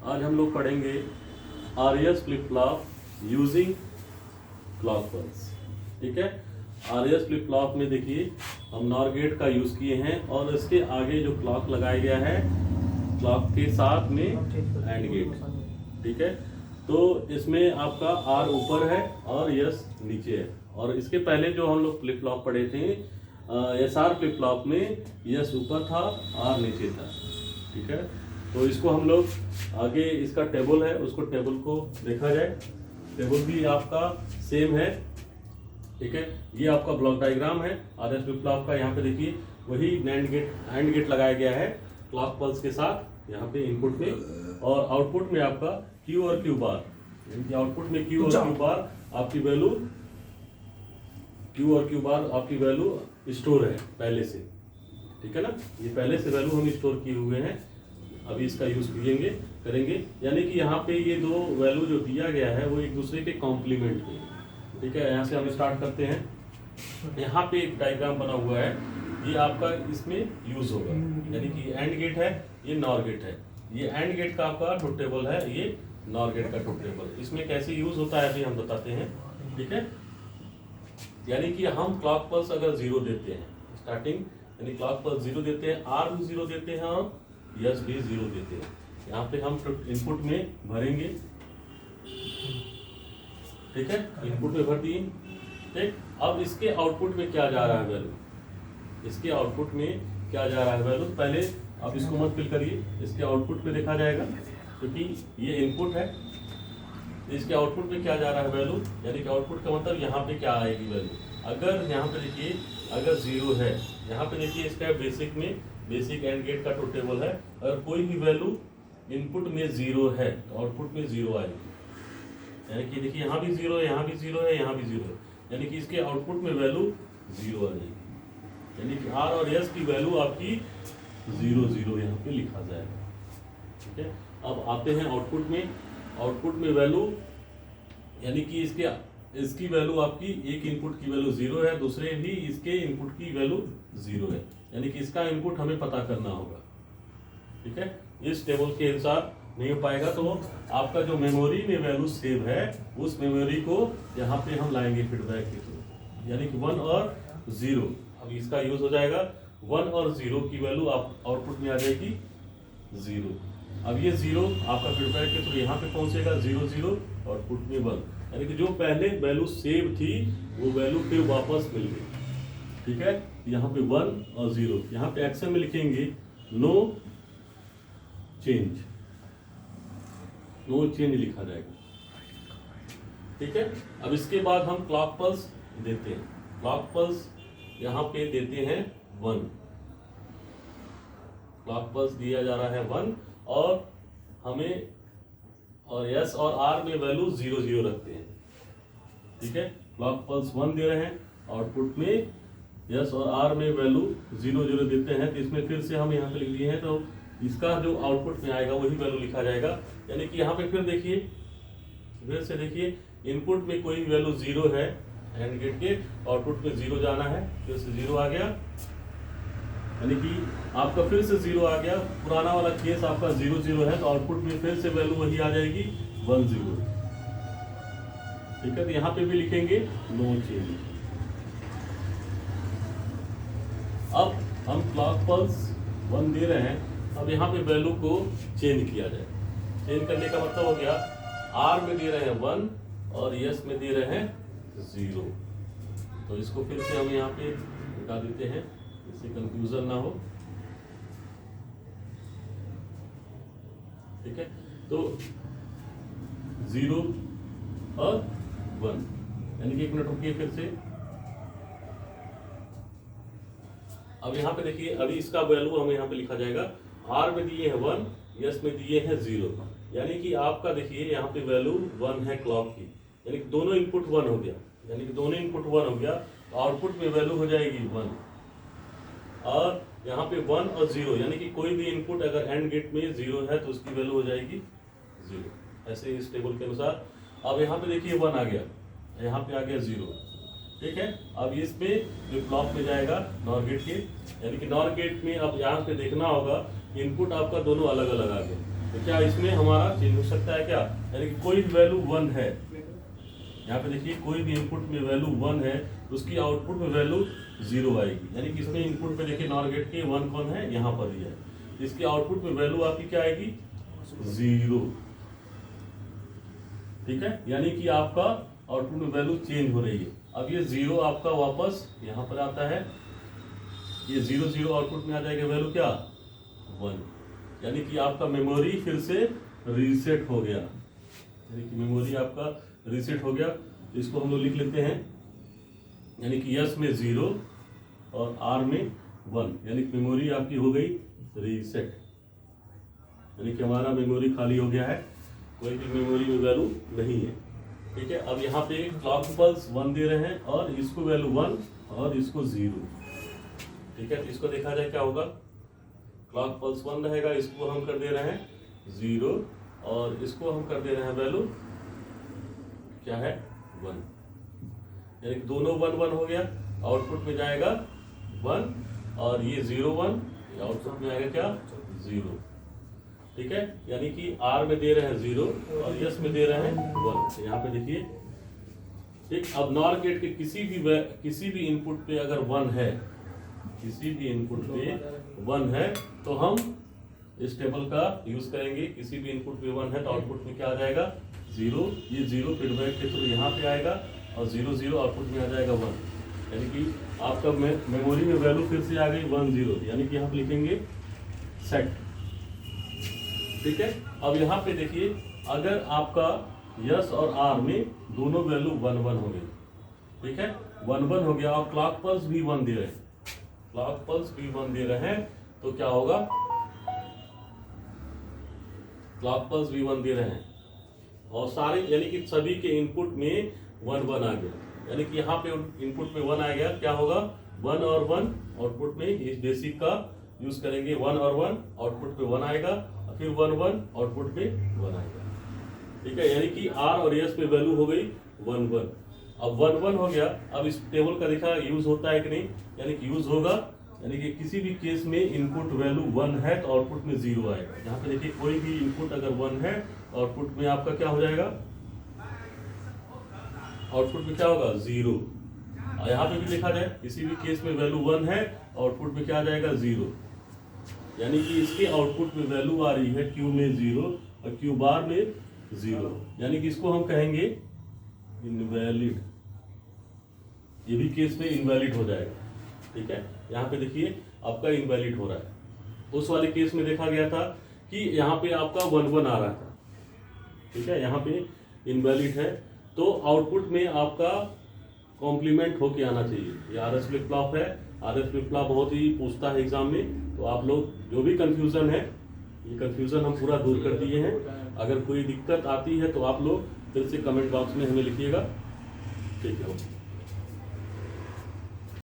आज हम लोग पढ़ेंगे RS flip flop using clock pulse. ठीक है, आरएस फ्लिप फ्लॉप में देखिए हम नॉर गेट का यूज किए हैं और इसके आगे जो क्लॉक लगाया गया है क्लॉक के साथ में एंड गेट। ठीक है, तो इसमें आपका आर ऊपर है और यस नीचे है। और इसके पहले जो हम लोग फ्लिप फ्लॉप पढ़े थे एस आर फ्लिप फ्लॉप में यस ऊपर था आर नीचे था। ठीक है, तो इसको हम लोग आगे इसका टेबल है उसको टेबल को देखा जाए। टेबल भी आपका सेम है। ठीक है, ये आपका ब्लॉक डायग्राम है आरएस फ्लिप फ्लॉप का। यहाँ पे देखिए वही एंड गेट लगाया गया है क्लॉक पल्स के साथ यहाँ पे इनपुट में, और आउटपुट में आपका क्यू और क्यू बार, यानी आउटपुट में क्यू और क्यू बार आपकी वैल्यू स्टोर है पहले से। ठीक है ना, ये पहले से वैल्यू हम स्टोर किए हुए हैं, अभी इसका यूज करेंगे। यानी कि यहाँ पे ये दो वैल्यू जो दिया गया है वो एक दूसरे के कॉम्प्लीमेंट में। ठीक है, यहाँ से हम स्टार्ट करते हैं। यहाँ पे एक डायग्राम बना हुआ है, ये आपका इसमें यूज होगा। यानी कि एंड गेट है, ये नॉर गेट है। ये एंड गेट का आपका ट्रुथ टेबल है, ये नॉर गेट का ट्रुथ टेबल। इसमें कैसे यूज होता है अभी हम बताते हैं। ठीक है, यानी कि हम क्लॉक पल्स अगर 0 देते हैं स्टार्टिंग, यानी क्लॉक पल्स 0 देते हैं, आर भी 0 देते हैं और यस भी 0 देते हैं। यहाँ पे हम इनपुट में भरेंगे। ठीक है, इनपुट में भर दिए। ठीक, अब इसके आउटपुट में क्या जा रहा है वैल्यू, इसके आउटपुट में क्या जा रहा है वैल्यू, पहले आप इसको मत फिल करिए, इसके आउटपुट में देखा जाएगा क्योंकि ये इनपुट है। इसके आउटपुट में क्या जा रहा है वैल्यू, यानी कि आउटपुट का मतलब यहाँ पे क्या आएगी वैल्यू। अगर यहाँ पे देखिए अगर 0 है, यहाँ पे देखिए इसका बेसिक एंड गेट का ट्रुथ टेबल है। अगर कोई भी वैल्यू इनपुट में 0 है तो आउटपुट में 0 आएगी। यानी कि देखिए यहाँ भी 0 है, यहाँ भी 0 है, यहाँ भी 0 है, यानी कि इसके आउटपुट में वैल्यू 0 आ जाएगी। यानी कि आर और एस की वैल्यू आपकी 0 यहाँ पे लिखा जाएगा। ठीक है, अब आते हैं आउटपुट में। आउटपुट में वैल्यू यानी कि इसकी वैल्यू आपकी एक इनपुट की वैल्यू 0 है, दूसरे भी इसके इनपुट की वैल्यू 0 है, यानी कि इसका इनपुट हमें पता करना होगा। ठीक है, इस टेबल के अनुसार नहीं हो पाएगा तो आपका जो मेमोरी में वैल्यू सेव है उस मेमोरी को यहाँ पे हम लाएंगे फीडबैक के थ्रू, यानी कि 1 और 0। अब इसका यूज हो जाएगा 1 और 0 की वैल्यू आप आउटपुट में आ जाएगी 0। अब ये 0 आपका फीडबैक के थ्रू यहाँ पे पहुंचेगा 0 आउटपुट में 1, यानी कि जो पहले वैल्यू सेव थी वो वैल्यू फिर वापस मिल गई। ठीक है, यहाँ पे 1 और 0, यहाँ पे एक्शन में लिखेंगे नो चेंज लिखा जाएगा। ठीक है, अब इसके बाद हम क्लॉक पल्स देते हैं। क्लॉक पल्स यहाँ पे देते हैं 1, क्लॉक पल्स दिया जा रहा है 1 और हमें और यस और आर में वैल्यू 0 रखते हैं। ठीक है, क्लॉक पल्स 1 दे रहे हैं, आउटपुट में यस और आर में वैल्यू 0 देते हैं। तो इसमें फिर से हम यहाँ पे लिख लिए हैं, तो इसका जो आउटपुट में आएगा वही वैल्यू लिखा जाएगा। यानी कि यहाँ पे फिर से देखिए इनपुट में कोई भी वैल्यू 0 है एंड गेट के, आउटपुट में 0 जाना है, फिर से 0 आ गया, यानी कि आपका फिर से 0 आ गया। पुराना वाला केस आपका 0 है तो आउटपुट में फिर से वैल्यू वही आ जाएगी 1 0। ठीक है, तो यहाँ पे भी लिखेंगे नो चेंज। अब हम क्लॉक पल्स 1 दे रहे हैं, अब यहाँ पे वैल्यू को चेंज किया जाए। चेंज करने का मतलब हो गया आर में दे रहे हैं 1 और यस में दे रहे हैं 0, तो इसको फिर से हम यहाँ पे लगा देते हैं, इससे कंफ्यूजन ना हो। ठीक है, तो 0 और 1, यानी कि 1 मिनट रुकिए फिर से। अब यहाँ पे देखिए अभी इसका वैल्यू हमें यहाँ पे लिखा जाएगा, आर में दिए हैं 1, यस में दिए हैं 0, यानी कि आपका देखिए यहाँ पे वैल्यू 1 है क्लॉक की, यानी कि दोनों इनपुट 1 हो गया, यानी कि दोनों इनपुट 1 हो गया, तो आउटपुट में वैल्यू हो जाएगी 1। और यहाँ पे 1 और 0, यानी कि कोई भी इनपुट अगर एंड गेट में 0 है तो उसकी वैल्यू हो जाएगी 0, ऐसे इस टेबल के अनुसार। अब यहाँ पे देखिए 1 आ गया, यहाँ पे आ गया 0। ठीक है, अब इसमें जो क्लॉक में जाएगा नॉर गेट के, यानी कि नॉर गेट में अब यहाँ पे देखना होगा इनपुट आपका दोनों अलग अलग आ गए, तो क्या इसमें हमारा चेंज हो सकता है क्या, यानी कि कोई भी वैल्यू 1 है, यहाँ पे देखिए कोई भी इनपुट में वैल्यू 1 है उसकी आउटपुट में वैल्यू 0 आएगी, यानी कि इसमें इनपुट पे देखिए नॉर गेट के 1 कौन है, यहाँ पर दिया है, इसकी आउटपुट में वैल्यू आपकी क्या आएगी 0। ठीक है, यानी कि आपका आउटपुट में वैल्यू चेंज हो रही है। अब ये 0 आपका वापस यहाँ पर आता है, ये 0 0 आउटपुट में आ जाएगा वैल्यू क्या 1, यानी कि आपका मेमोरी फिर से रीसेट हो गया, यानी कि मेमोरी आपका रीसेट हो गया। इसको हम लोग लिख लेते हैं, यानी कि यस में 0 और आर में 1, यानी कि मेमोरी आपकी हो गई रीसेट, यानी कि हमारा मेमोरी खाली हो गया है, कोई भी मेमोरी में वैल्यू नहीं है। ठीक है, अब यहाँ पे क्लॉक पल्स 1 दे रहे हैं और इसको वैल्यू 1 और इसको 0। ठीक है, तो इसको देखा जाए क्या होगा, क्लॉक पल्स 1 रहेगा, इसको हम कर दे रहे हैं 0 और इसको हम कर दे रहे हैं वैल्यू क्या है 1, यानी कि दोनों 1 1 हो गया, आउटपुट में जाएगा 1 और ये 0 1, आउटपुट में आएगा क्या 0। ठीक है, यानी कि आर में दे रहे हैं 0 और यस में दे रहे हैं 1। यहाँ पे देखिए, ठीक, अब नॉर गेट के किसी भी इनपुट पे अगर 1 है, किसी भी इनपुट पे 1 है तो हम इस टेबल का यूज करेंगे। किसी भी इनपुट पे 1 है तो आउटपुट में क्या आ जाएगा 0, ये 0 फीडबैक के थ्रू यहाँ पे आएगा और 0 0 आउटपुट में आ जाएगा 1, यानी कि आपका मेमोरी में वैल्यू फिर से आ गई 1 0, यानी कि यहाँ पे लिखेंगे सेट। ठीक है, अब यहाँ पे देखिए अगर आपका यस और आर में दोनों वैल्यू 1 1 हो गई, ठीक है 1 1 हो गया और क्लॉक पल्स भी 1 दे रहे हैं, क्लॉक पल्स भी 1 दे रहे हैं, तो क्या होगा, क्लॉक पल्स भी 1 दे रहे हैं और सारे यानी कि सभी के इनपुट में 1 1 आ गया, यानी कि यहाँ पे इनपुट में 1 आ गया, क्या होगा 1 और 1 आउटपुट में, इस बेसिक का यूज करेंगे 1 और 1 आउटपुट पे 1 आएगा और फिर 1 1 आउटपुट पे 1 आएगा। ठीक है, यानी कि आर और एस पे वैल्यू हो गई 1 1। अब 1 1 हो गया, अब इस टेबल का देखा यूज होता है कि नहीं, यानी कि यूज होगा, यानी कि किसी भी केस में इनपुट वैल्यू 1 है तो आउटपुट में 0 आएगा। यहाँ पे देखिए कोई भी इनपुट अगर 1 है आउटपुट में आपका क्या हो जाएगा, आउटपुट में क्या होगा 0। और यहाँ पे भी देखा जाए किसी भी केस में वैल्यू 1 है आउटपुट में क्या आ जाएगा 0, यानी कि इसके आउटपुट में वैल्यू आ रही है Q में 0 और Q बार में 0, यानी कि इसको हम कहेंगे इनवैलिड, ये भी केस में इनवैलिड हो जाएगा। ठीक है, यहाँ पे देखिए आपका इनवैलिड हो रहा है। उस वाले केस में देखा गया था कि यहाँ पे आपका 1 1 आ रहा था, ठीक है, यहाँ पे इनवैलिड है, तो आउटपुट में आपका कॉम्प्लीमेंट होके आना चाहिए। ये आरएस फ्लिप फ्लॉप है, आरएस फ्लिप फ्लॉप बहुत ही पूछता है एग्जाम में, तो आप लोग जो भी कंफ्यूजन है, ये कंफ्यूजन हम पूरा दूर कर दिए हैं। अगर कोई दिक्कत आती है तो आप लोग फिर से कमेंट बॉक्स में हमें लिखिएगा। ठीक है।